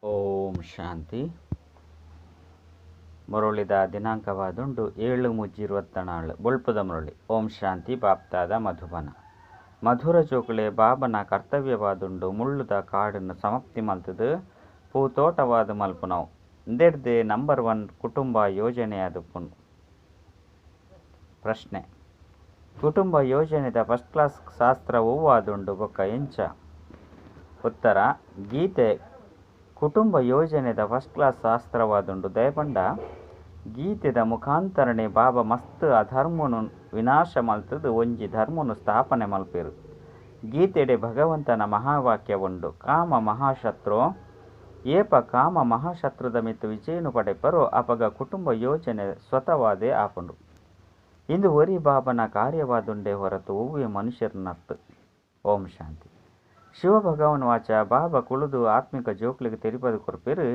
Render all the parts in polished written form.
ಓಂ ಶಾಂತಿ. ಮುರಳಿದ ದಿನಾಂಕವಾದುಂಡು 7/3/24 ಬೊಳ್ಪುದ ಮುರಳಿ. ಓಂ ಶಾಂತಿ. ಬಾಪ್ತಾದ ಮಧುಬನ. ಮಧುರ ಜೋಕುಲೆ ಬಾಬನ ಕರ್ತವ್ಯವಾದುಂಡು ಮುಳ್ಳುದ ಕಾಡನ್ನು ಸಮಾಪ್ತಿ ಮಲ್ತದು ಪೂತೋಟವಾದ ಮಲ್ಪುನವು ಇಂದೆರ್ದೆ ನಂಬರ್ 1 ಕುಟುಂಬ ಯೋಜನೆಯಾದುಪ್ಪುನು. ಪ್ರಶ್ನೆ: ಕುಟುಂಬ ಯೋಜನೆದ ಫಸ್ಟ್ ಕ್ಲಾಸ್ ಶಾಸ್ತ್ರ ಹೂವಾದುಂಡು ಬೊಕ್ಕ ಎಂಚ? ಉತ್ತರ: ಗೀತೆ ಕುಟುಂಬ ಯೋಜನೆದ ಫಸ್ಟ್ ಕ್ಲಾಸ್ ಶಾಸ್ತ್ರವಾದುಂಡು ದಯಪಂಡ ಗೀತೆದ ಮುಖಾಂತರನೆ ಬಾಬಾ ಮಸ್ತ್ ಅಧರ್ಮನು ವಿನಾಶ ಮಲ್ತದು ಒಂಜಿ ಧರ್ಮನು ಸ್ಥಾಪನೆ ಮಲ್ಪೆರು. ಗೀತೆಡೆ ಭಗವಂತನ ಮಹಾವಾಕ್ಯ ಉಂಡು: ಕಾಮ ಮಹಾಶತ್ರು. ಏಪ ಕಾಮ ಮಹಾಶತ್ರುದ ಮಿತ್ತು ವಿಜಯನು ಪಡೆಪರೋ ಅಪಗ ಕುಟುಂಬ ಯೋಜನೆ ಸ್ವತವಾದೇ ಆಪುಂಡು. ಇಂದು ಒರಿ ಬಾಬನ ಕಾರ್ಯವಾದುಂಡೆ ಹೊರತು ಹೂವೇ ಮನುಷ್ಯರನ್ನರ್ತು. ಓಂ ಶಾಂತಿ. ಶಿವಭಗವನ್ ವಾಚ ಬಾಬಾ ಕುಳುದು ಆತ್ಮಿಕ ಜೋಕ್ಲಿಗೆ ತೆರಿಪದು ಕೊರ್ಪೆರು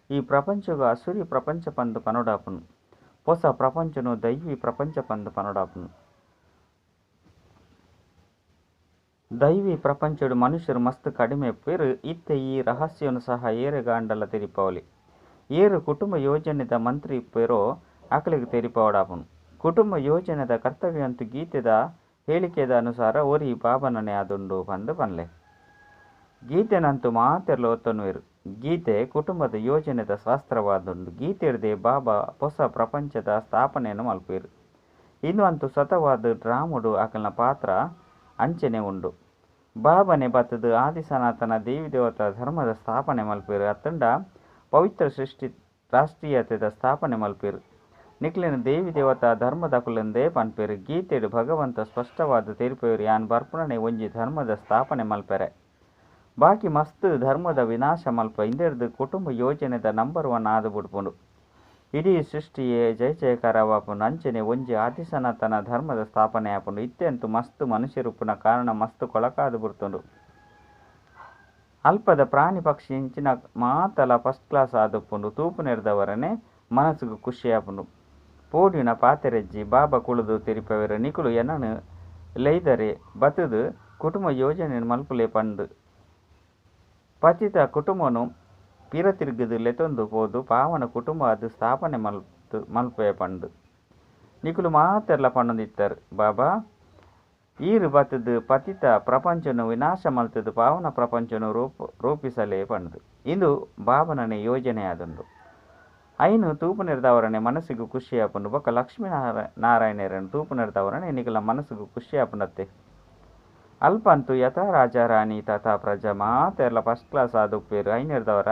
ಈ ಪ್ರಪಂಚಗ ಅಸುರಿ ಪ್ರಪಂಚ ಪಂದು ಪನೊಡಾಪುನು, ಹೊಸ ಪ್ರಪಂಚನು ದೈವಿ ಪ್ರಪಂಚ ಪಂದು ಪನೊಡಾಪುನು. ದೈವಿ ಪ್ರಪಂಚಡು ಮನುಷ್ಯರು ಮಸ್ತ್ ಕಡಿಮೆ ಪೇರು ಇತ್ತೆ ಈ ರಹಸ್ಯನು ಸಹ ಏರೆಗಾಂಡಲ ತೆರಿಪವಲಿ. ಏರು ಕುಟುಂಬ ಯೋಜನೆದ ಮಂತ್ರಿ ಪೇರೋ ಅಕಲಿಗೆ ತೆರಿಪವಡಾಪುನು. ಕುಟುಂಬ ಯೋಜನೆದ ಕರ್ತವ್ಯಂತು ಗೀತೆದ ಹೇಳಿಕೆದ ಅನುಸಾರ ಒರಿ ಬಾಬನನೆ ಆದುಂಡು ಪಂದು ಪನ್ಲೆ. ಗೀತೆನಂತೂ ಮಾತೆರ್ಲ ಒತ್ತನುವೆರು. ಗೀತೆ ಕುಟುಂಬದ ಯೋಜನೆದ ಶಾಸ್ತ್ರವಾದುಂಡು. ಗೀತೆಡ್ದೆ ಬಾಬಾ ಹೊಸ ಪ್ರಪಂಚದ ಸ್ಥಾಪನೆಯನ್ನು ಮಲ್ಪೇರು. ಇನ್ನು ಅಂತೂ ಸ್ವತವಾದ ರಾಮುಡು ಆಕಲ್ನ ಪಾತ್ರ ಅಂಚನೆ ಉಂಡು. ಬಾಬನೆ ಬತ್ತದು ಆದಿ ಸನಾತನ ದೇವಿ ದೇವತಾ ಧರ್ಮದ ಸ್ಥಾಪನೆ ಮಲ್ಪೇರು. ಅತ್ತಂಡ ಪವಿತ್ರ ಸೃಷ್ಟಿ ರಾಷ್ಟ್ರೀಯತೆದ ಸ್ಥಾಪನೆ ಮಲ್ಪೇರು. ನಿಕ್ಲಿನ ದೇವಿ ದೇವತಾ ಧರ್ಮದ ಕುಲಂದೇ ಪನ್ಪೇರು. ಗೀತೆಡು ಭಗವಂತ ಸ್ಪಷ್ಟವಾದ ತೆರಿಪೇರು ಯಾನ್ ಬರ್ಪುಣನೆ ಒಂಜಿ ಧರ್ಮದ ಸ್ಥಾಪನೆ ಮಲ್ಪೆರೆ. ಬಾಕಿ ಮಸ್ತ್ ಧರ್ಮದ ವಿನಾಶ ಮಲ್ಪ ಇಂದೆರ್ದು ಕುಟುಂಬ ಯೋಜನೆದ ನಂಬರ್ 1 ಆದು ಬಿಡ್ಪುಂಡು. ಇಡೀ ಸೃಷ್ಟಿಯೇ ಜಯ ಜಯಕಾರವಾಪುಂಡು. ಅಂಚನೆ ಒಂಜಿ ಆದಿ ಸನಾತನ ಧರ್ಮದ ಸ್ಥಾಪನೆ ಆಪುಂಡು. ಇತ್ತೆಂತೂ ಮಸ್ತ್ ಮನುಷ್ಯರುಪ್ಪುನ ಕಾರಣ ಮಸ್ತ್ ಕೊಳಕಾದು ಬಿಡ್ತುಂಡು. ಅಲ್ಪದ ಪ್ರಾಣಿ ಪಕ್ಷಿ ಇಂಚಿನ ಮಾತಲ ಫಸ್ಟ್ ಕ್ಲಾಸ್ ಆದುಪ್ಪುಂಡು. ತೂಪು ನೆರೆದವರನೆ ಮನಸ್ಸಿಗೆ ಖುಷಿ ಆಪುಂಡು. ಪೋಡಿನ ಪಾತೆರೆಜ್ಜಿ ಬಾಬಾ ಕುಳುದು ತೆರಿಪವೆರು ನಿಕುಲು ಎನ್ನನು ಲೈದರೆ ಬತ್ತದು ಕುಟುಂಬ ಯೋಜನೆ ಮಲ್ಪುಲೆ ಪಂಡು ಪತಿತ ಕುಟುಂಬನು ಪಿರತಿರ್ಗದು ಲೆತೊಂದು ಪೋದು ಪಾವನ ಕುಟುಂಬ ಅದು ಸ್ಥಾಪನೆ ಮಲ್ಪೆ ಪಂಡು ನಿಕುಲು ಮಾತೆರ್ಲ ಪಣ್ಣದಿತ್ತರು. ಬಾಬಾ ಈರು ಬತ್ತದು ಪತಿತ ಪ್ರಪಂಚನು ವಿನಾಶ ಮಲ್ತದು ಪಾವನ ಪ್ರಪಂಚನು ರೂಪಿಸಲೇ ಪಂಡು. ಇಂದು ಬಾಬನನೆ ಯೋಜನೆ ಆದುಂಡು. ಐನು ತೂಪು ನೆರೆದವರನೆ ಮನಸ್ಸಿಗೂ ಖುಷಿ ಆಪುಂಡು. ಬೊಕ್ಕ ಲಕ್ಷ್ಮೀ ನಾರಾಯಣರನ್ನು ತೂಪು ನೆರೆದವರನೆ ನಿಕಲ ಮನಸ್ಸಿಗೂ ಖುಷಿ ಆಪುಂಡತ್ತೆ. ಅಲ್ಪ ಅಂತೂ ಯಥಾ ರಾಜ ರಾಣಿ ತಥಾ ಪ್ರಜಾ ಮಾತೆರ್ಲ ಫಸ್ಟ್ ಕ್ಲಾಸ್ ಆದುಪ್ಪೇರು. ಐನೆರೆದವರ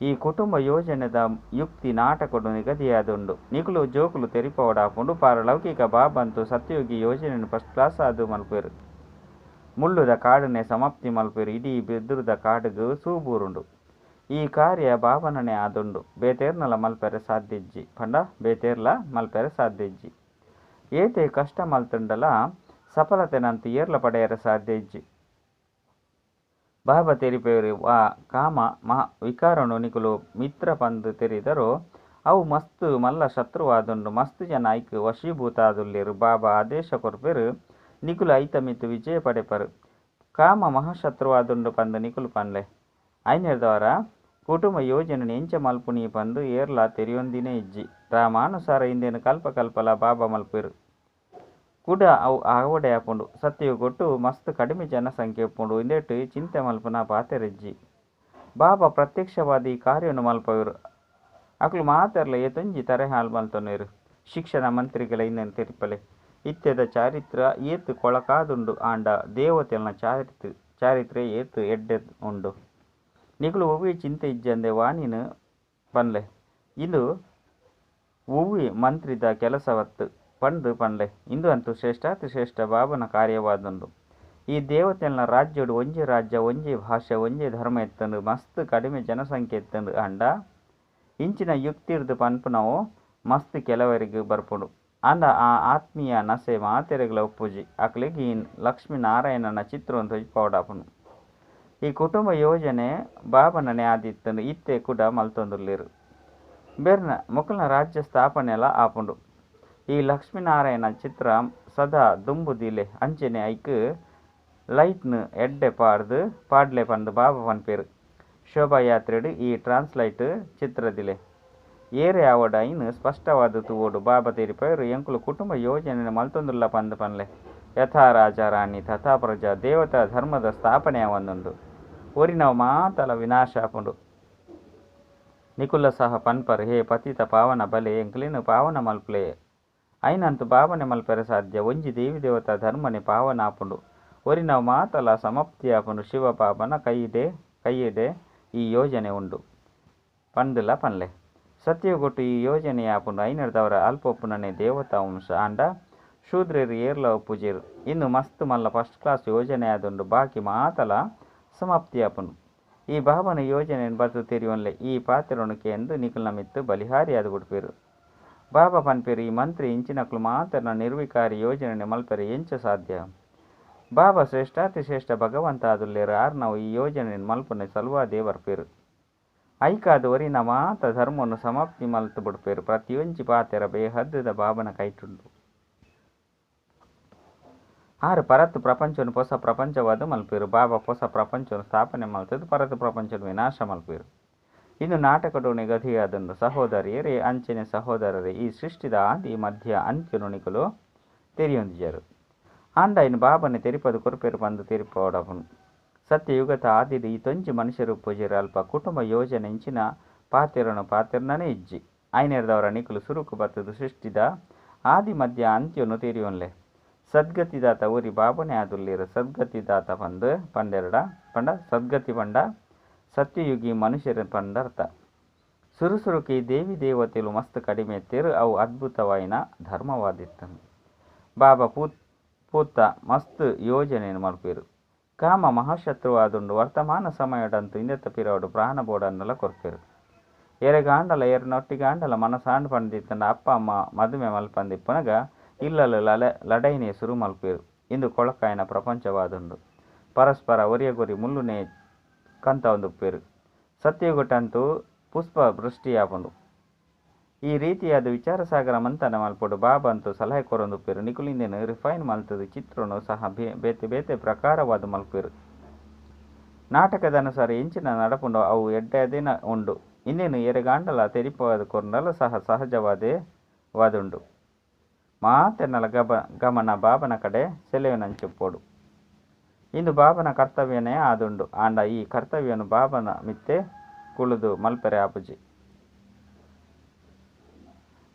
ಈ ಕುಟುಂಬ ಯೋಜನೆದ ಯುಕ್ತಿ ನಾಟಕಡು ನಿಗದಿಯಾದುಂಡು. ನಿಕುಲು ಜೋಕುಲು ತೆರಿಪವಡಾಪುಂಡು. ಪಾರ ಲೌಕಿಕ ಬಾಬಂತೂ ಸತ್ಯಯೋಗಿ ಯೋಜನೆಯನ್ನು ಫಸ್ಟ್ ಕ್ಲಾಸ್ ಆದು ಮಲ್ಪೇರು. ಮುಳ್ಳುದ ಕಾಡನ್ನೇ ಸಮಾಪ್ತಿ ಮಲ್ಪೇರು. ಇಡೀ ಬೆದುರುದ ಕಾಡುಗು ಸೂಬೂರುಂಡು. ಈ ಕಾರ್ಯ ಬಾಬನನೆ ಆದುಂಡು. ಬೇತೇರ್ನಲ ಮಲ್ಪೆರೆ ಸಾಧ್ಯಜ್ಜಿ ಪಂಡ ಬೇತೇರ್ಲ ಮಲ್ಪೆರೆ ಸಾಧ್ಯಜ್ಜಿ. ಏತೆ ಕಷ್ಟ ಮಲ್ತುಂಡಲ ಸಫಲತೆನಂತೂ ಏರ್ಲ ಪಡೆಯರ ಸಾಧ್ಯಜ್ಜಿ. ಬಾಬಾ ತೆರಿಪೇರು ವಾ ಕಾಮ ವಿಕಾರನು ನಿಕುಲು ಮಿತ್ರ ಪಂದು ತೆರಿದರೋ ಅವು ಮಸ್ತ್ ಮಲ್ಲ ಶತ್ರುವಾದುಂಡು. ಮಸ್ತ್ ಜನ ಐಕ್ ವಶೀಭೂತ ಆದುಲ್ಲೇರು. ಬಾಬಾ ಆದೇಶ ಕೊರ್ಪೇರು ನಿಕುಲು ಐತ ಮಿತ್ತು ವಿಜಯ ಪಡೆಪರು. ಕಾಮ ಮಹಾಶತ್ರುವಾದುಂಡು ಪಂದು ನಿಕುಲು ಪನ್ಲೆ. ಐನೆರ್ದವರ ಕುಟುಂಬ ಯೋಜನೆ ಎಂಚ ಮಲ್ಪುನಿ ಪಂದು ಏರ್ಲ ತೆರಿಯೊಂದಿನೇ ಇಜ್ಜಿ. ರಾಮಾನುಸಾರ ಇಂದೇನು ಕಲ್ಪಕಲ್ಪಲ ಬಾಬಾ ಮಲ್ಪೇರು. ಕೂಡ ಅವು ಆವಡೆ ಆಪುಂಡು. ಸತ್ಯವು ಕೊಟ್ಟು ಮಸ್ತ್ ಕಡಿಮೆ ಜನಸಂಖ್ಯೆ ಉಪ್ಪುಂಡು. ಇಂದೆಟ್ಟು ಚಿಂತೆ ಮಲ್ಪುನ ಪಾತೆರೆಜ್ಜಿ. ಬಾಬಾ ಪ್ರತ್ಯಕ್ಷವಾದ ಈ ಕಾರ್ಯವನ್ನು ಮಲ್ಪವರು ಅಕ್ಲು ಮಾತೆರ್ಲ ಏತೊಂಜಿ ತರೆ ಹಾಳು ಮಲ್ತೊನೇರು. ಶಿಕ್ಷಣ ಮಂತ್ರಿಗಳ ಇನ್ನೇನು ತೆರಿಪಲೆ ಇತ್ಯದ ಚಾರಿತ್ರ ಏತು ಕೊಳಕಾದುಂಡು. ಆಂಡ ದೇವತೆಲ್ನ ಚಾರಿತ್ರೆ ಏತು ಎಡ್ಡೆ ಉಂಡು. ನಿಕುಲು ಒವ್ವಿ ಚಿಂತೆ ಇಜ್ಜಂದೆ ವಾಣಿನು ಪನ್ಲೆ. ಇಂದು ಒವ್ವಿ ಮಂತ್ರಿದ ಕೆಲಸವತ್ತು ಪಂಡು ಪನ್ಲೆ. ಇಂದು ಅಂತೂ ಶ್ರೇಷ್ಠಾತಿ ಶ್ರೇಷ್ಠ ಬಾಬನ ಕಾರ್ಯವಾದುಂಡು. ಈ ದೇವತೆಲ್ನ ರಾಜ್ಯಡು ಒಂಜೇ ರಾಜ್ಯ ಒಂಜೇ ಭಾಷೆ ಒಂಜೇ ಧರ್ಮ ಎತ್ತಂಡು ಮಸ್ತ್ ಕಡಿಮೆ ಜನಸಂಖ್ಯೆ ಎತ್ತಂಡು. ಅಂಡ ಇಂಚಿನ ಯುಕ್ತಿರ್ದು ಪನ್ಪುನವು ಮಸ್ತ್ ಕೆಲವರಿಗೆ ಬರ್ಪುಂಡು. ಅಂಡ ಆ ಆತ್ಮೀಯ ನಸೆ ಮಾತೆರೆಗಳ ಉಪ್ಪುಜಿ ಅಕ್ಲಿಗೆ ಈ ಲಕ್ಷ್ಮೀ ನಾರಾಯಣನ ಚಿತ್ರವನ್ನು ತೊಜ್ಪವಡಾಪುನು. ಈ ಕುಟುಂಬ ಯೋಜನೆ ಬಾಬನನೆ ಆದಿತ್ತಂಡು. ಇತ್ತೆ ಕೂಡ ಮಲ್ತೊಂದುಲ್ಲೇರು. ಬೇರ್ನ ಮೊಕಲ್ನ ರಾಜ್ಯ ಸ್ಥಾಪನೆ ಎಲ್ಲ ಆಪುಂಡು. ಈ ಲಕ್ಷ್ಮೀನಾರಾಯಣ ಚಿತ್ರ ಸದಾ ದುಂಬುದಿಲೆ ಅಂಚನೆ ಐಕ್ ಲೈಟ್ನು ಎಡ್ಡೆ ಪಾಡ್ಲೆ ಪಂದು ಬಾಬಾ ಪನ್ಪೇರು. ಶೋಭಾಯಾತ್ರೆಡು ಈ ಟ್ರಾನ್ಸ್ಲೈಟ್ ಚಿತ್ರದಿಲೆ ಏರೆ ಆವಡ ಇನ್ನು ಸ್ಪಷ್ಟವಾದ ತೂವೋಡು ಬಾಬಾ ತೆರಿಪಯರು ಎಂಕುಲು ಕುಟುಂಬ ಯೋಜನೆ ಮಲ್ತೊಂದುಲ್ಲ ಪಂದ್ ಪನ್ಲೆ ಯಥಾ ರಾಜ ರಾಣಿ ತಥಾ ಪ್ರಜಾ ದೇವತಾ ಧರ್ಮದ ಸ್ಥಾಪನೆ ಒಂದೊಂದು ಒರಿನವ ಮಾತಲ ವಿನಾಶ ಆಪುಂಡು ನಿಕುಲ ಸಹ ಪನ್ಪರ್ ಹೇ ಪತಿತ ಪಾವನ ಬಲೆ ಎಂಕ್ಲಿನ ಪಾವನ ಮಲ್ಪಲೆ ಐನಂತು ಭಾವನೆ ಮಲ್ಪೆರೆ ಸಾಧ್ಯ ಒಂಜಿ ದೇವಿ ದೇವತಾ ಧರ್ಮನೆ ಪಾವನ ಆಪುಂಡು ಒರಿನವ ಮಾತಲ ಸಮಾಪ್ತಿ ಆಪುಂಡು ಶಿವ ಪಾಪನ ಕೈಯಿಡೆ ಈ ಯೋಜನೆ ಉಂಡು ಪಂದುಲ ಪನ್ಲೆ ಸತ್ಯಗೊಟ್ಟು ಈ ಯೋಜನೆ ಆಪುಂಡು ಐನರ್ದವರ ಅಲ್ಪೊಪ್ಪುನನೆ ದೇವತಾ ವಂಶ ಆಂಡ ಶೂದ್ರರು ಏರ್ಲ ಒಪ್ಪುಜೇರು ಇನ್ನು ಮಸ್ತ್ ಮಲ್ಲ ಫಸ್ಟ್ ಕ್ಲಾಸ್ ಯೋಜನೆ ಆದುಂಡು ಬಾಕಿ ಮಾತಲ ಸಮಾಪ್ತಿ ಆಪುಂಡು ಈ ಭಾವನ ಯೋಜನೆಯನ್ನು ಬತ್ತು ತೆರಿಯೊನ್ಲೆ ಈ ಪಾತ್ರೊಣಕ್ಕೆ ಎಂದು ನಿಖಲ್ನ ಮಿತ್ತು ಬಲಿಹಾರಿ ಆದು ಬಿಡ್ಪೇರು ಬಾಬಾ ಪನ್ಪೇರು ಈ ಮಂತ್ರಿ ಇಂಚಿನಕ್ಲು ಮಾತರ್ನ ನಿರ್ವಿಕಾರಿ ಯೋಜನೆ ಮಲ್ಪೆರೆ ಎಂಚ ಸಾಧ್ಯ ಬಾಬಾ ಶ್ರೇಷ್ಠಾತಿ ಶ್ರೇಷ್ಠ ಭಗವಂತ ಆದುಲ್ಲೇರು ಆರ್ ನಾವು ಈ ಯೋಜನೆ ಮಲ್ಪನೆ ಸಲ್ವಾ ದೇವರ್ಪೇರು ಐಕಾದವರಿ ನ ಮಾತ ಧರ್ಮವನ್ನು ಸಮಾಪ್ತಿ ಮಲ್ತು ಬಿಡ್ಪೇರು ಪ್ರತಿಯೊಂಜಿ ಪಾತೆರ ಬೇಹದ್ದದ ಬಾಬನ ಕೈಟುಂಡು ಆರು ಪರತ್ ಪ್ರಪಂಚವನ್ನು ಹೊಸ ಪ್ರಪಂಚವಾದ ಮಲ್ಪೇರು ಬಾಬಾ ಹೊಸ ಪ್ರಪಂಚವನ್ನು ಸ್ಥಾಪನೆ ಮಲ್ತದ್ದು ಪರತ್ ಪ್ರಪಂಚವನ್ನು ವಿನಾಶ ಮಲ್ಪೇರು ಇನ್ನು ನಾಟಕಡೋಣಿ ಗತಿಯಾದಂದು ಸಹೋದರಿಯರೇ ಅಂಚನೆ ಸಹೋದರರೇ ಈ ಸೃಷ್ಟಿದ ಆದಿ ಮಧ್ಯ ಅಂತ್ಯನುಣಿಕಲು ತೆರಿಯೊಂದಿಜರು ಆಂಡ ಇನ್ನು ಬಾಬನೆ ತೆರಿಪದು ಕೊರಪೇರು ಬಂದು ತೆರಿಪೋಡಪನು ಸತ್ಯಯುಗತ ಆದಿಡು ಈ ತೊಂಜಿ ಮನುಷ್ಯರು ಪೂಜೆರು ಅಲ್ಪ ಕುಟುಂಬ ಯೋಜನೆ ಇಂಚಿನ ಪಾತಿರನೇ ಇಜ್ಜಿ ಐನೇರ್ದವರ ನಿಕುಲು ಸುರುಕು ಬತ್ತದು ಸೃಷ್ಟಿದ ಆದಿ ಮಧ್ಯ ಅಂತ್ಯನು ತೆರಿಯೋನ್ಲೆ ಸದ್ಗತಿದಾತ ಊರಿ ಬಾಬನೆ ಆದುಲ್ಲೇರು ಸದ್ಗತಿದಾತ ಪಂಡ ಸದ್ಗತಿ ಪಂಡ ಸತ್ಯಯುಗಿ ಮನುಷ್ಯರ ಪಂಡರ್ಥ ಸುರುಸುರುಕಿ ದೇವಿ ದೇವತೆಲು ಮಸ್ತ್ ಕಡಿಮೆ ಎತ್ತೇರು ಅವು ಅದ್ಭುತವಾಯಿನ ಧರ್ಮವಾದಿತ್ತನು ಬಾಬಾ ಪೂತ್ತ ಮಸ್ತ್ ಯೋಜನೆಯನ್ನು ಮಲ್ಪೇರು ಕಾಮ ಮಹಾಶತ್ರುವಾದುಂಡು ವರ್ತಮಾನ ಸಮಯಡಂತು ಇಂದೆತ್ತ ಪಿರವಡು ಪ್ರಾಣ ಬೋಡನ್ನೆಲ್ಲ ಕೊರ್ಪೇರು ಎರೆಗಾಂಡಲ ನೊಟ್ಟಿಗಾಂಡಲ ಮನಸಾಂಡ್ ಪಂಡಿತ್ತಂಡ ಅಪ್ಪ ಅಮ್ಮ ಮದುವೆ ಮಲ್ಪಂದಿಪ್ಪನಗ ಇಲ್ಲಲು ಲಡೈನೇ ಶುರು ಮಲ್ಪೇರು ಇಂದು ಕೊಳಕಾಯಿನ ಪ್ರಪಂಚವಾದುಂಡು ಪರಸ್ಪರ ಒರಿಯಗೊರಿ ಮುಳ್ಳುನೇ ಕಂತ ಒಂದುಪ್ಪೇರು ಸತ್ಯಗೊಟ್ಟಂತೂ ಪುಷ್ಪ ವೃಷ್ಟಿಯಾಪುಂಡು ಈ ರೀತಿಯಾದ ವಿಚಾರ ಸಾಗರ ಮಂತನ ಮಲ್ಪಡು ಬಾಬಾ ಅಂತೂ ಸಲಹೆ ಕೊರೊಂದುಪ್ಪೇರು ನಿಕುಲಿಂದೇನು ರಿಫೈನ್ ಮಲ್ತದು ಚಿತ್ರನು ಸಹ ಬೇತೆ ಬೇತೆ ಪ್ರಕಾರವಾದ ಮಲ್ಪೇರು ನಾಟಕದ ಅನುಸಾರ ಎಂಚಿನ ನಡಪುಂಡು ಅವು ಎಡ್ಡೆದಿನ ಉಂಡು ಇನ್ನೇನು ಎರೆಗಾಂಡಲ ತೆರಿಪವಾದ ಕೊರ್ನಲ ಸಹ ಸಹಜವಾದೇ ವಾದುಂಡು ಮಾತೆನ್ನಲ ಗಮನ ಬಾಬನ ಕಡೆ ಸೆಲೆಯನಂಚುಪ್ಪೋಡು ಇಂದು ಬಾಬನ ಕರ್ತವ್ಯನೇ ಆದುಂಡು ಆಂಡ ಈ ಕರ್ತವ್ಯನು ಬಾಬನ ಮಿತ್ತೆ ಕುಳಿದು ಮಲ್ಪೆರೆ ಆಪುಜಿ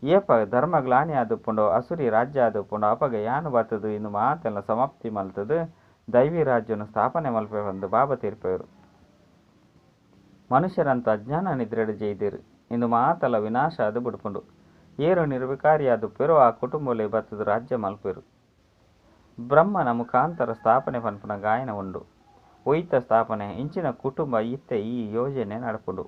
ಏಪ ಧರ್ಮಗ್ಲಾನಿ ಆದುಪ್ಪುಂಡು ಅಸುರಿ ರಾಜ್ಯ ಆದುಪ್ಪುಂಡು ಅಪಗ ಯಾನು ಬತ್ತದು ಇನ್ನು ಮಾತೆಲ್ಲ ಸಮಾಪ್ತಿ ಮಲ್ತದು ದೈವಿ ರಾಜ್ಯವನ್ನು ಸ್ಥಾಪನೆ ಮಲ್ಪೆ ಬಂದು ಬಾಬಾ ತೀರ್ಪೆರು ಮನುಷ್ಯರಂತ ಅಜ್ಞಾನ ನಿದ್ರೆಡು ಜೈದಿರು ಇಂದು ಮಾತಲ್ಲ ವಿನಾಶ ಅದು ಬಿಡ್ಪುಂಡು ಏರು ನಿರ್ವಿಕಾರಿಯಾದುಪ್ಪೆರು ಆ ಕುಟುಂಬಲೆ ಬತ್ತದು ರಾಜ್ಯ ಮಲ್ಪೆರು ಬ್ರಹ್ಮನ ಮುಖಾಂತರ ಸ್ಥಾಪನೆ ಪನ್ಪುನ ಗಾಯನ ಉಂಡು ಒಯ್ತ ಸ್ಥಾಪನೆ ಇಂಚಿನ ಕುಟುಂಬ ಇತ್ತೆ ಈ ಯೋಜನೆ ನಡಪುಂಡು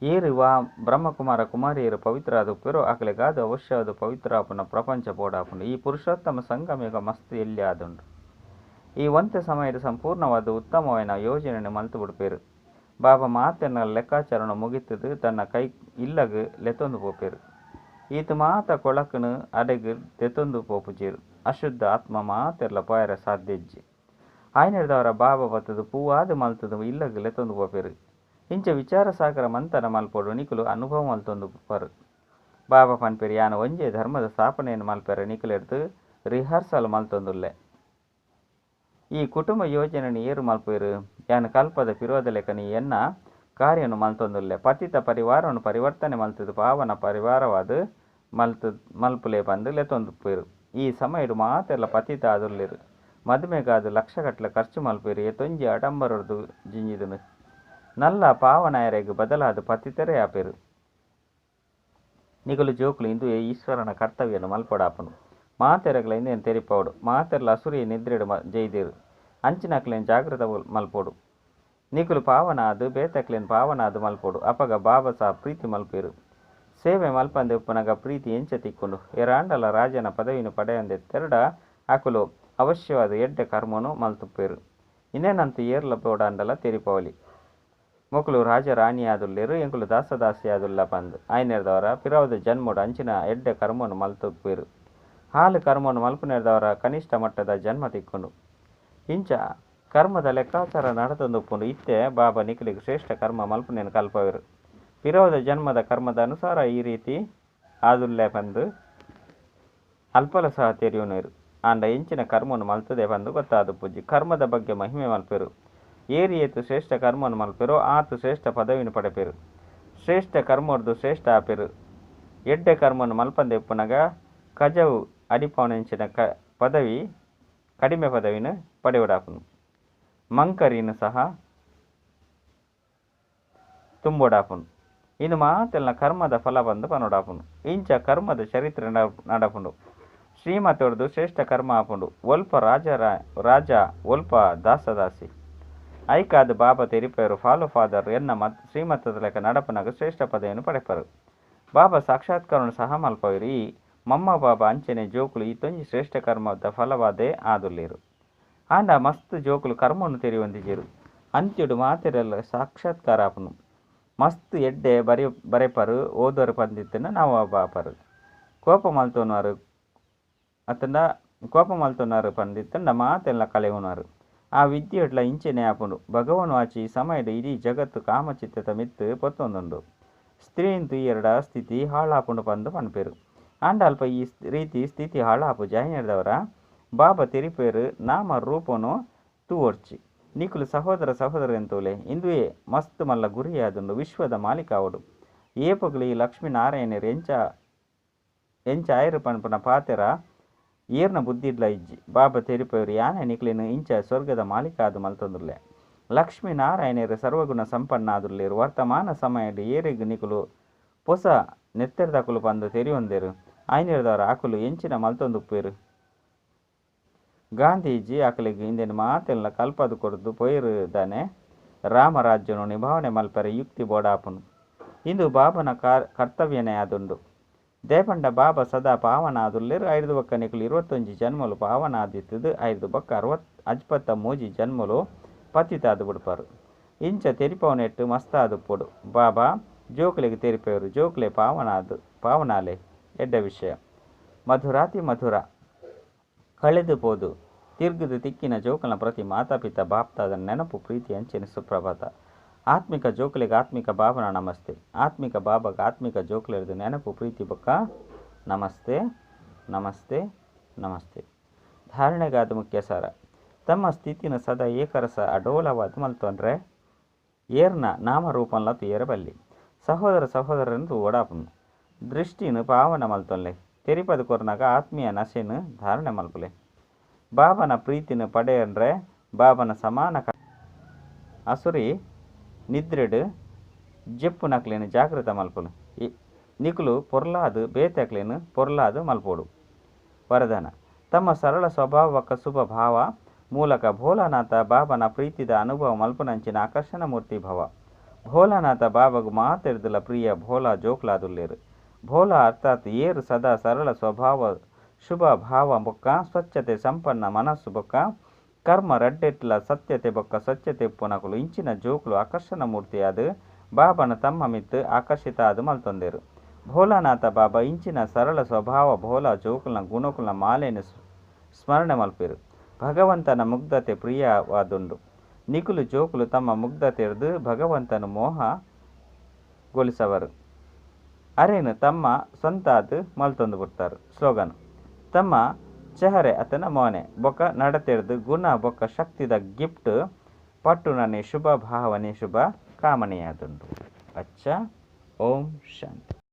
ಏರು ವಾ ಬ್ರಹ್ಮಕುಮಾರ ಕುಮಾರಿಯರು ಪವಿತ್ರ ಆದುಪ್ಪೆರು ಅಕಲೆಗಾದು ಅವಶ್ಯವಾದ ಪವಿತ್ರ ಆಪುನ ಪ್ರಪಂಚ ಬೋಡಾಪುಂಡು ಈ ಪುರುಷೋತ್ತಮ ಸಂಗಮೇಗ ಮಸ್ತ್ ಎಲ್ಲಿ ಆದುಂಡು ಈ ಒಂತೆ ಸಮಯದ ಸಂಪೂರ್ಣವಾದ ಉತ್ತಮವಾದ ಯೋಜನೆ ಮಲ್ತು ಬಿಡ್ಪೇರು ಬಾಬಾ ಮಾತೆನ್ನ ಲೆಕ್ಕಾಚಾರಣ ಮುಗಿತದು ತನ್ನ ಕೈ ಇಲ್ಲಗು ಲೆತೊಂದು ಪೋಪೇರು ಈತ ಮಾತ ಕೊಳಕನು ಅಡೆಗು ತೆತೊಂದು ಪೋಪುಜೇರು ಅಶುದ್ಧ ಆತ್ಮ ಮಾತೆರ್ಲ ಪಾಯರ ಸಾಧ್ಯಜ್ಜಿ ಆಯ್ನೆಡ್ದವರ ಬಾಬಾ ಬತ್ತದು ಪೂವಾದು ಮಲ್ತದು ಇಲ್ಲಗು ಲೆತೊಂದು ಪೋಪೇರು ಇಂಚ ವಿಚಾರ ಸಾಗರ ಮಂತನ ಮಲ್ಪೋಡು ನಿಕುಲು ಅನುಭವ ಮಲ್ತೊಂದು ಪರು ಬಾಬಾ ಪನ್ಪೇರು ಯಾನ ಒಂಜೆ ಧರ್ಮದ ಸ್ಥಾಪನೆಯನ್ನು ಮಲ್ಪೆರೆ ನಿಕುಲೆಡ್ದು ರಿಹರ್ಸಲ್ ಮಲ್ತೊಂದುಲ್ಲೆ ಈ ಕುಟುಂಬ ಯೋಜನೆ ಏರು ಮಲ್ಪೇರು ಯಾನ ಕಲ್ಪದ ಪಿರೋದ ಲೆಕ್ಕನಿ ಎನ್ನ ಕಾರ್ಯನು ಮಲ್ತೊಂದುಲ್ಲೆ ಪತಿತ ಪರಿವಾರವನ್ನು ಪರಿವರ್ತನೆ ಮಲ್ತದು ಪಾವನ ಪರಿವಾರವಾದ ಮಲ್ಪುಲೆ ಬಂದು ಲೆತೊಂದುಪ್ಪೇರು ಈ ಸಮಯಡು ಮಾತೆಲ್ಲ ಪತಿತ ಆದುಲ್ಲೇರು ಮದುವೆಗಾದು ಲಕ್ಷಗಟ್ಟಲೆ ಖರ್ಚು ಮಲ್ಪೇರು ಎತ್ತೊಂಜಿ ಅಡಂಬರದು ಜಿಂಜಿದನು ನಲ್ಲ ಪಾವನಾಯರೆಗೆ ಬದಲಾದ ಪತಿತರೇ ಆಪೇರು ನಿಗಲು ಜೋಕುಲು ಇಂದು ಈಶ್ವರನ ಕರ್ತವ್ಯನು ಮಲ್ಪೊಡಾಪನು ಮಾತೆರಗಲ ಇಂದೇನು ತೆರಿಪೋಡು ಮಾತೆರ್ಲ ಅಸುರಿಯ ನಿದ್ರೆಡು ಜೈದೇರು ಅಂಚಿನಕ್ಲೇನು ಜಾಗೃತ ಮಲ್ಪೋಡು ನಿಕುಲು ಪಾವನಾದು ಬೇತಕ್ಲೇನು ಪಾವನಾದು ಮಲ್ಪೋಡು ಅಪಗ ಬಾಬಾ ಸಹ ಪ್ರೀತಿ ಮಲ್ಪೇರು ಸೇವೆ ಮಲ್ಪಂದೆ ಉಪ್ಪನಗ ಪ್ರೀತಿ ಎಂಚ ತಿಕ್ಕೊಂಡು ಎರಾಂಡಲ ರಾಜನ ಪದವಿನು ಪಡೆಯಂದೆ ತೆರಡ ಅಕುಲು ಅವಶ್ಯವಾದ ಎಡ್ಡೆ ಕರ್ಮನು ಮಲ್ತುಪ್ಪೇರು ಇನ್ನೇನಂತೂ ಏರ್ಲ ಬೋಡಾಂಡಲ ತೆರಿಪವಲಿ ಮೊಕಲು ರಾಜ ರಾಣಿಯಾದುಲ್ಲೇರು ಎಂಕುಲು ದಾಸದಾಸಿಯಾದುಲ್ಲ ಬಂದು ಆಯ್ನೆರ್ದವರ ಪಿರವದ ಜನ್ಮೋಡು ಅಂಚಿನ ಎಡ್ಡೆ ಕರ್ಮನು ಮಲ್ತುಪ್ಪೇರು ಹಾಲು ಕರ್ಮನು ಮಲ್ಪುನೆರ್ದವರ ಕನಿಷ್ಠ ಮಟ್ಟದ ಜನ್ಮ ತಿಕ್ಕೊಂಡು ಇಂಚ ಕರ್ಮದ ಲೆಕ್ಕಾಚಾರ ನಡೆದೊಂದುಪ್ಪುಂಡು ಇತ್ತೆ ಬಾಬಾ ನಿಖಲಿಗೆ ಶ್ರೇಷ್ಠ ಕರ್ಮ ಮಲ್ಪನೇನು ಕಲ್ಪವಿರು ಪಿರೋದ ಜನ್ಮದ ಕರ್ಮದ ಅನುಸಾರ ಈ ರೀತಿ ಆದುಲ್ಲೆ ಬಂದು ಅಲ್ಪಲ ಸಹ ತೆರೆಯುನೇರು ಆಂಡ ಎಂಚಿನ ಕರ್ಮವನ್ನು ಮಲ್ತದೆ ಬಂದು ಗೊತ್ತಾದು ಪೂಜಿ ಕರ್ಮದ ಬಗ್ಗೆ ಮಹಿಮೆ ಮಲ್ಪೆರು ಏರಿ ಏತು ಶ್ರೇಷ್ಠ ಕರ್ಮವನ್ನು ಮಲ್ಪೆರು ಆತು ಶ್ರೇಷ್ಠ ಪದವಿನ ಪಡೆಪೆರು ಶ್ರೇಷ್ಠ ಕರ್ಮರ್ದು ಶ್ರೇಷ್ಠ ಆಪೆರು ಎಡ್ಡೆ ಕರ್ಮವನ್ನು ಮಲ್ಪಂದೆ ಉಪ್ಪುನಗ ಕಜವು ಅಡಿಪವನೆಂಚಿನ ಪದವಿ ಕಡಿಮೆ ಪದವಿನ ಪಡೆಯೊಡಾಪುನು ಮಂಕರಿನ ಸಹ ತುಂಬೋಡಾಪುನು ಇನ್ನು ಮಾತೆಲ್ಲ ಕರ್ಮದ ಫಲ ಬಂದು ಪನೋಡಾಪುಂಡು ಇಂಚ ಕರ್ಮದ ಚರಿತ್ರೆ ನಡಪುಂಡು ಶ್ರೀಮತೊಡ್ದು ಶ್ರೇಷ್ಠ ಕರ್ಮ ಆಪುಂಡು ಒಲ್ಪ ರಾಜ ಒಲ್ಪ ದಾಸದಾಸಿ ಐಕಾದ ಬಾಬಾ ತೆರಿಪೇರು ಫಾಲೋ ಫಾದರ್ ಎನ್ನ ಶ್ರೀಮತದ ಲೆಕ್ಕ ನಡಪನಾಗ ಶ್ರೇಷ್ಠ ಪದವಿಯನ್ನು ಪಡೆಪರು ಬಾಬಾ ಸಾಕ್ಷಾತ್ಕಾರನು ಸಹ ಮಲ್ಪವಿರು ಈ ಮಮ್ಮ ಬಾಬಾ ಅಂಚನೆ ಜೋಕುಲು ಈ ತೊಂಜಿ ಶ್ರೇಷ್ಠ ಕರ್ಮದ ಫಲವಾದೇ ಆದುಲ್ಲೇರು ಆಂಡ ಮಸ್ತ್ ಜೋಕುಲು ಕರ್ಮವನ್ನು ತೆರೆಯುವಂದಿಜೇರು ಅಂತ್ಯುಡು ಮಾತೆರೆಲ್ಲ ಸಾಕ್ಷಾತ್ಕಾರ ಆಪುನು ಮಸ್ತ್ ಎಡ್ಡೆ ಬರೆಪರು ಓದೋರು ಪಂದಿತ್ತನ ನಾವು ಬಾಪರು ಕೋಪ ಮಲ್ತೋನಾರು ಪಂದಿತ್ತಂಡ ಮಾತೆಲ್ಲ ಕಳೆಯುನಾರು ಆ ವಿದ್ಯೆಡ್ಲ ಇಂಚೆನೆ ಆಪುಂಡು ಭಗವನು ಆಚಿ ಈ ಸಮಯದ ಇಡೀ ಜಗತ್ತು ಕಾಮಚಿತ್ತದ ಮಿತ್ತು ಪೊತ್ತೊಂದುಂಡು ಸ್ತ್ರೀಂತು ಎರಡ ಸ್ಥಿತಿ ಹಾಳಾಪುಂಡು ಪಂದು ಪನ್ಪೇರು ಆಂಡ ಅಲ್ಪ ಈ ರೀತಿ ಸ್ಥಿತಿ ಹಾಳಾಪು ಜಾಯಿನದವರ ಬಾಬಾ ತೆರಿಪೇರು ನಾಮ ರೂಪನು ತೂವರ್ಚಿ ನಿಖುಲು ಸಹೋದರ ಎಂತೋಲೆ ಇಂದುವೇ ಮಸ್ತ್ ಮಲ್ಲ ಗುರಿಯಾದುಂಡು ವಿಶ್ವದ ಮಾಲೀಕ ಅವಡು ಏಪುಗಳು ಈ ಲಕ್ಷ್ಮೀನಾರಾಯಣರು ಎಂಚ ಆಯರು ಪನ್ಪನ ಪಾತೆರ ಏರ್ನ ಬುದ್ಧಿಡ್ಲ ಇಜ್ಜಿ ಬಾಬಾ ತೆರಿಪೇರು ಯಾನೆ ನಿಖಲಿನ ಇಂಚ ಸ್ವರ್ಗದ ಮಾಲೀಕ ಆದು ಮಲ್ತೊಂದುರ್ಲೆ ಲಕ್ಷ್ಮೀನಾರಾಯಣರು ಸರ್ವಗುಣ ಸಂಪನ್ನ ಆದುರ್ಲೇರು ವರ್ತಮಾನ ಸಮಯದ ಏರಿಗ ನಿಖಲು ಹೊಸ ನೆತ್ತೆರ್ದಾಕುಲು ಬಂದು ತೆರಿಯೊಂದೇರು ಆಯ್ನಿರ್ದವರ ಆಕುಲು ಎಂಚಿನ ಮಲ್ತೊಂದುಪ್ಪೇರು ಗಾಂಧೀಜಿ ಆಕಲಿಗೆ ಹಿಂದಿನ ಮಾತೆಲ್ಲ ಕಲ್ಪದು ಕೊಡ್ದು ಪೊಯ್ರುದಾನೆ ರಾಮರಾಜ್ಯನು ನಿಭಾವನೆ ಮಲ್ಪರ ಯುಕ್ತಿ ಬೋಡಾಪುನು ಇಂದು ಬಾಬನ ಕರ್ತವ್ಯನೇ ಆದುಂಡು ದೇಪಂಡ ಬಾಬಾ ಸದಾ ಪಾವನ ಆದುಲ್ಲೇರು 5 ಬಕ್ಕ ನಿಖಲು 21 ಜನ್ಮಲು ಪಾವನ ಆದಿತ್ತದು 5 ಬಕ್ಕ 63 ಜನ್ಮಲು ಪತಿತಾದು ಬಿಡ್ಪಾರು ಇಂಚ ತೆರಿಪವನೆಟ್ಟು ಮಸ್ತಾದು ಪೊಡು ಬಾಬಾ ಜೋಕುಲೆಗೆ ತೆರಿಪೇರು ಜೋಕುಲೆ ಪಾವನಾಲೆ ಎಡ್ಡ ವಿಷಯ ಮಧುರಾತಿ ಮಧುರ ಕಳೆದು ಪೋದು ತಿರ್ಗದು ತಿಕ್ಕಿನ ಜೋಕುಲ ಪ್ರತಿ ಮಾತಾಪಿತ ಬಾಪ್ತಾದ ನೆನಪು ಪ್ರೀತಿ ಅಂಚಿನ ಸುಪ್ರಭಾತ ಆತ್ಮಿಕ ಜೋಕುಲಿಗೆ ಆತ್ಮಿಕ ಬಾಬನ ನಮಸ್ತೆ ಆತ್ಮಿಕ ಬಾಬಾಗ ಆತ್ಮಿಕ ಜೋಕುಲಿರ್ದು ನೆನಪು ಪ್ರೀತಿ ಬೊಕ್ಕ ನಮಸ್ತೆ ನಮಸ್ತೆ ನಮಸ್ತೆ ಧಾರಣೆಗಾದ ಮುಖ್ಯ ಸಾರ ತಮ್ಮ ಸ್ಥಿತಿನ ಸದಾ ಏಕರಸ ಅಡೋಲವಾದ ಮಲ್ತೊಂಡ್ರೆ ಏರ್ನ ನಾಮರೂಪನ್ಲತ್ತು ಏರಬಲ್ಲಿ ಸಹೋದರರೆಂದು ಓಡಾಪುನು ದೃಷ್ಟಿನ ಪಾವನ ಮಲ್ತೊಲ್ಲೆ ತೆರಿಪದ ಕೊರ್ನಾಗ ಆತ್ಮೀಯ ನಶೆನು ಧಾರಣೆ ಮಲ್ಪುಲೆ ಬಾಬನ ಪ್ರೀತಿನ ಪಡೆಯಂಡ್ರೆ ಬಾಬನ ಸಮಾನ ಅಸುರಿ ನಿದ್ರೆಡು ಜೆಪ್ಪು ನಕ್ಲೇನು ಜಾಗೃತ ಮಲ್ಪುಲು ನಿಕುಲು ಪೊರ್ಲಾದು ಬೇತೆಕ್ಲೇನು ಪೊರ್ಲಾದು ಮಲ್ಪೋಡು ವರದಾನ ತಮ್ಮ ಸರಳ ಸ್ವಭಾವಕ ಶುಭ ಭಾವ ಮೂಲಕ ಭೋಲಾನಾಥ ಬಾಬನ ಪ್ರೀತಿದ ಅನುಭವ ಮಲ್ಪುನಂಚಿನ ಆಕರ್ಷಣ ಮೂರ್ತಿ ಭವ ಭೋಲಾನಾಥ ಬಾಬಾಗು ಮಾತೆರ್ದುಲ ಪ್ರಿಯ ಭೋಲಾ ಜೋಕ್ಲಾದುಲ್ಲೇರು ಭೋಲಾ ಅರ್ಥಾತ್ ಏರು ಸದಾ ಸರಳ ಸ್ವಭಾವ ಶುಭ ಭಾವ ಬೊಕ್ಕ ಸ್ವಚ್ಛತೆ ಸಂಪನ್ನ ಮನಸ್ಸು ಬೊಕ್ಕ ಕರ್ಮ ರಡ್ಡೆಟ್ಲ ಸತ್ಯತೆ ಬೊಕ್ಕ ಸ್ವಚ್ಛತೆ ಪುನಕುಲು ಇಂಚಿನ ಜೋಕುಲು ಆಕರ್ಷಣ ಮೂರ್ತಿಯಾದ ಬಾಬನ ತಮ್ಮ ಮಿತ್ತು ಆಕರ್ಷಿತ ಆದು ಮಲ್ತೊಂದೇರು ಭೋಲಾನಾಥ ಬಾಬಾ ಇಂಚಿನ ಸರಳ ಸ್ವಭಾವ ಭೋಲಾ ಜೋಕುಲ್ನ ಗುಣಕುಲ್ನ ಮಾಲೆಯನ್ನು ಸ್ಮರಣೆ ಮಲ್ಪೇರು ಭಗವಂತನ ಮುಗ್ಧತೆ ಪ್ರಿಯವಾದುಂಡು ನಿಖುಲು ಜೋಕುಲು ತಮ್ಮ ಮುಗ್ಧತೆರ್ದು ಭಗವಂತನು ಮೋಹಗೊಳಿಸವರು ಅರೇನು ತಮ್ಮ ಸ್ವಂತಾದು ಮಲ್ತೊಂದು ಬಿಡ್ತಾರೆ ಸ್ಲೋಗನ್ ತಮ್ಮ ಚೆಹರೆ ಅತನ ಮೋನೆ ಬೊಕ್ಕ ನಡತೆರ್ದು ಗುಣ ಬೊಕ್ಕ ಶಕ್ತಿದ ಗಿಫ್ಟ್ ಪಟ್ಟು ನನೆ ಶುಭ ಭಾವನೆ ಶುಭ ಕಾಮನೆಯಾದುಂಡು ಅಚ್ಚ ಓಂ ಶಾಂತಿ.